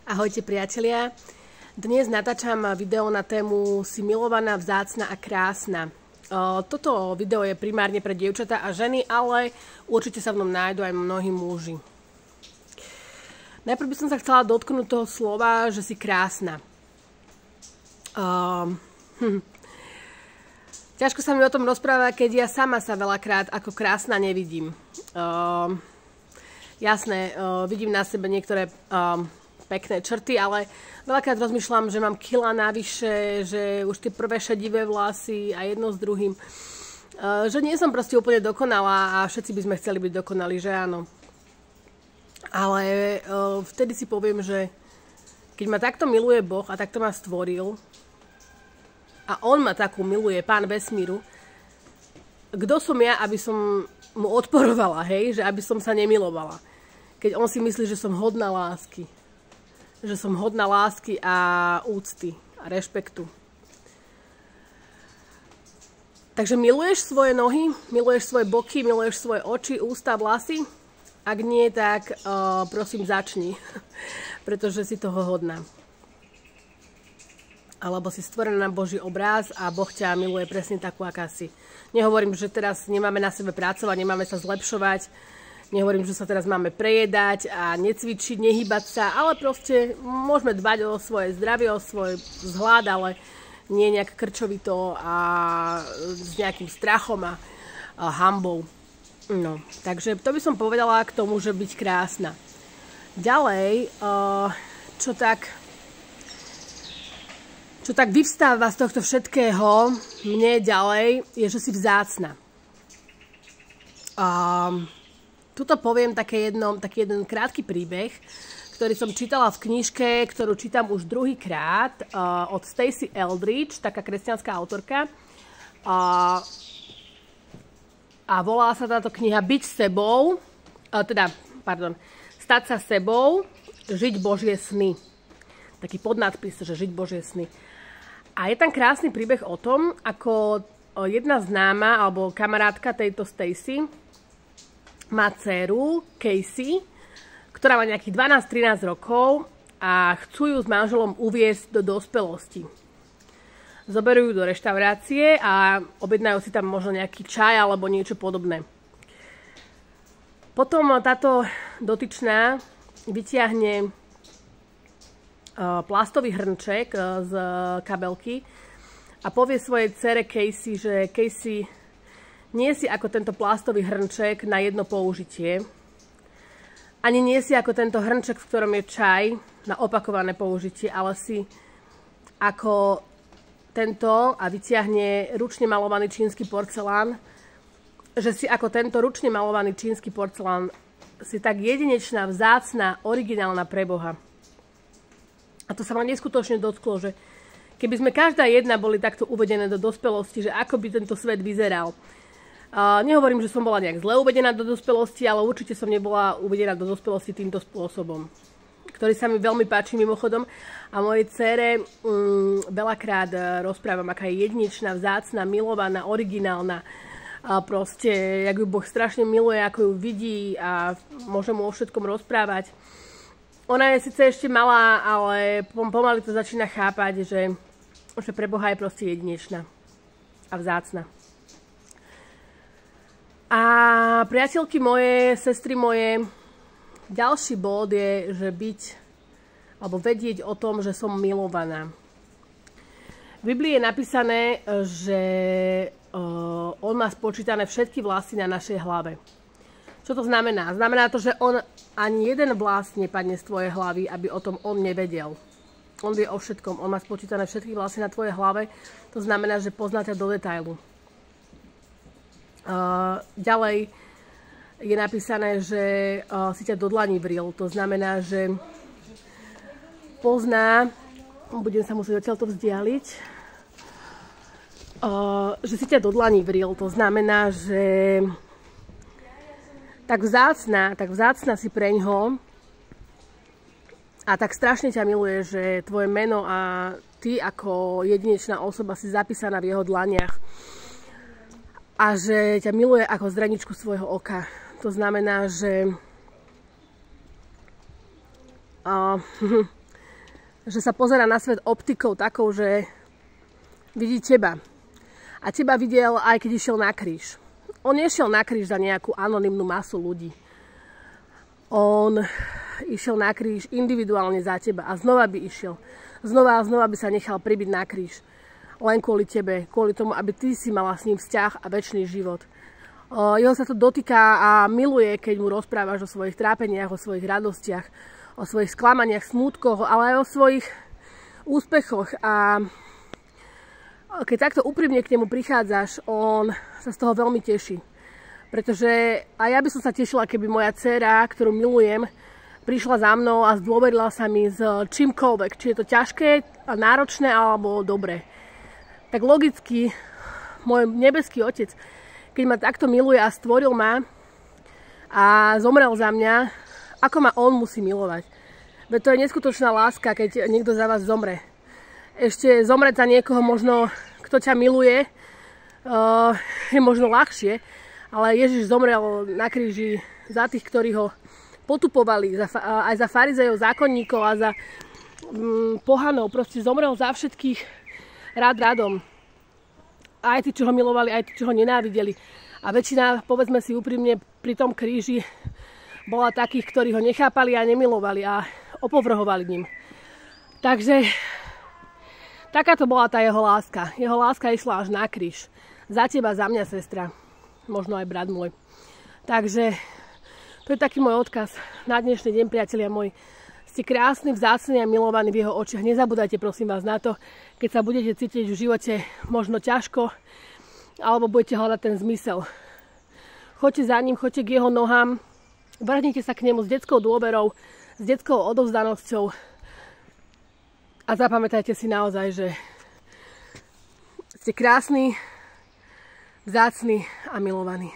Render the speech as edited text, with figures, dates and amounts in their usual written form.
Ahojte priatelia, dnes natáčam video na tému Si milovaná, vzácna a krásna. Toto video je primárne pre dievčatá a ženy, ale určite sa v ňom nájdu aj mnohí muži. Najprv by som sa chcela dotknúť toho slova, že si krásna. Ťažko sa mi o tom rozpráva, keď ja sama sa veľakrát ako krásna nevidím. Jasné, vidím na sebe niektoré pekné črty, ale veľakrát rozmýšľam, že mám kila navyše, že už tie prvé šedivé vlasy a jedno s druhým. Že nie som proste úplne dokonalá a všetci by sme chceli byť dokonalí, že áno. Ale vtedy si poviem, že keď ma takto miluje Boh a takto ma stvoril a On ma takú miluje, Pán vesmíru, kto som ja, aby som mu odporovala, hej? Že aby som sa nemilovala. Keď On si myslí, že som hodná lásky. Že som hodná lásky a úcty a rešpektu. Takže miluješ svoje nohy, miluješ svoje boky, miluješ svoje oči, ústa, vlasy? Ak nie, tak prosím začni, pretože si toho hodná. Alebo si stvorená na Boží obráz a Boh ťa miluje presne takú, aká si. Nehovorím, že teraz nemáme na sebe pracovať, nemáme sa zlepšovať, nehovorím, že sa teraz máme prejedať a necvičiť, nehýbať sa, ale proste môžeme dbať o svoje zdravie, o svoj vzhľad, ale nie nejak krčovito a s nejakým strachom a hanbou. No, takže to by som povedala k tomu, že byť krásna. Ďalej, čo tak vyvstáva z tohto všetkého mne ďalej, je, že si vzácna. Tuto poviem taký jeden krátky príbeh, ktorý som čítala v knižke, ktorú čítam už druhýkrát, od Stacey Eldridge, taká kresťanská autorka. A volá sa táto kniha Byť sebou, Stať sa sebou, žiť Božie sny. Taký podnádpis, že žiť Božie sny. A je tam krásny príbeh o tom, ako jedna známa alebo kamarátka tejto Stacey má dceru Casey, ktorá má nejakých 12-13 rokov a chcú ju s manželom uviesť do dospelosti. Zoberú ju do reštaurácie a objednajú si tam možno nejaký čaj alebo niečo podobné. Potom táto dotyčná vytiahne plastový hrnček z kabelky a povie svojej dcere Casey, že Casey, nie si ako tento plastový hrnček na jedno použitie, ani nie si ako tento hrnček, v ktorom je čaj na opakované použitie, ale si ako tento, a vytiahne ručne malovaný čínsky porcelán, že si ako tento ručne malovaný čínsky porcelán, si tak jedinečná, vzácna, originálna pre Boha. A to sa ma neskutočne dotklo, že keby sme každá jedna boli takto uvedené do dospelosti, že ako by tento svet vyzeral. Nehovorím, že som bola nejak zle uvedená do dospelosti, ale určite som nebola uvedená do dospelosti týmto spôsobom, ktorý sa mi veľmi páči mimochodom. A mojej dcére veľakrát rozprávam, aká je jedinečná, vzácna, milovaná, originálna. A proste, jak ju Boh strašne miluje, ako ju vidí a môže mu o všetkom rozprávať. Ona je síce ešte malá, ale pomaly to začína chápať, že pre Boha je proste jedinečná a vzácna. A priateľky moje, sestry moje, ďalší bod je, že byť alebo vedieť o tom, že som milovaná. V Biblii je napísané, že On má spočítané všetky vlasy na našej hlave. Čo to znamená? Znamená to, že ani jeden vlas nepadne z tvojej hlavy, aby o tom on nevedel. On vie o všetkom. On má spočítané všetky vlasy na tvojej hlave. To znamená, že pozná ťa do detailu. Ďalej je napísané, že si ťa do dlaní vril. To znamená, že pozná, budem sa musieť odtiaľto vzdialiť, že si ťa do dlaní vril. To znamená, že tak vzácna si preňho a tak strašne ťa miluje, že tvoje meno a ty ako jedinečná osoba si zapísaná v jeho dlaniach. A že ťa miluje ako zraničku svojho oka. To znamená, že že sa pozerá na svet optikou takou, že vidí teba. A teba videl aj keď išiel na kríž. On nešiel na kríž za nejakú anonymnú masu ľudí. On išiel na kríž individuálne za teba a znova by išiel. Znova a znova by sa nechal pribiť na kríž. Len kvôli tebe, kvôli tomu, aby ty si mala s ním vzťah a večný život. Jeho sa to dotýka a miluje, keď mu rozprávaš o svojich trápeniach, o svojich radostiach, o svojich sklamaniach, smútkoch, ale aj o svojich úspechoch. A keď takto úprimne k nemu prichádzaš, on sa z toho veľmi teší. Pretože aj ja by som sa tešila, keby moja dcéra, ktorú milujem, prišla za mnou a zdôverila sa mi s čímkoľvek. Či je to ťažké a náročné, alebo dobré. Tak logicky, môj nebeský otec, keď ma takto miluje a stvoril ma a zomrel za mňa, ako ma on musí milovať. Veď to je neskutočná láska, keď niekto za vás zomre. Ešte zomrieť za niekoho možno, kto ťa miluje, je možno ľahšie, ale Ježiš zomrel na kríži za tých, ktorí ho potupovali, aj za farizejov, zákonníkov a za pohanov. Proste zomrel za všetkých rád radom. Aj tí, čo ho milovali, aj tí, čo ho nenávideli. A väčšina, povedzme si úprimne, pri tom kríži bola takých, ktorí ho nechápali a nemilovali a opovrhovali ním. Takže takáto bola tá jeho láska. Jeho láska išla až na kríž. Za teba, za mňa, sestra. Možno aj brat môj. Takže to je taký môj odkaz na dnešný deň, priatelia moji. Ste krásni, vzácni a milovaní v jeho očiach. Nezabúdajte, prosím vás, na to, keď sa budete cítiť v živote možno ťažko, alebo budete hľadať ten zmysel. Choďte za ním, choďte k jeho nohám, vrhnite sa k nemu s detskou dôverou, s detskou odovzdanosťou a zapamätajte si naozaj, že ste krásni, vzácni a milovaní.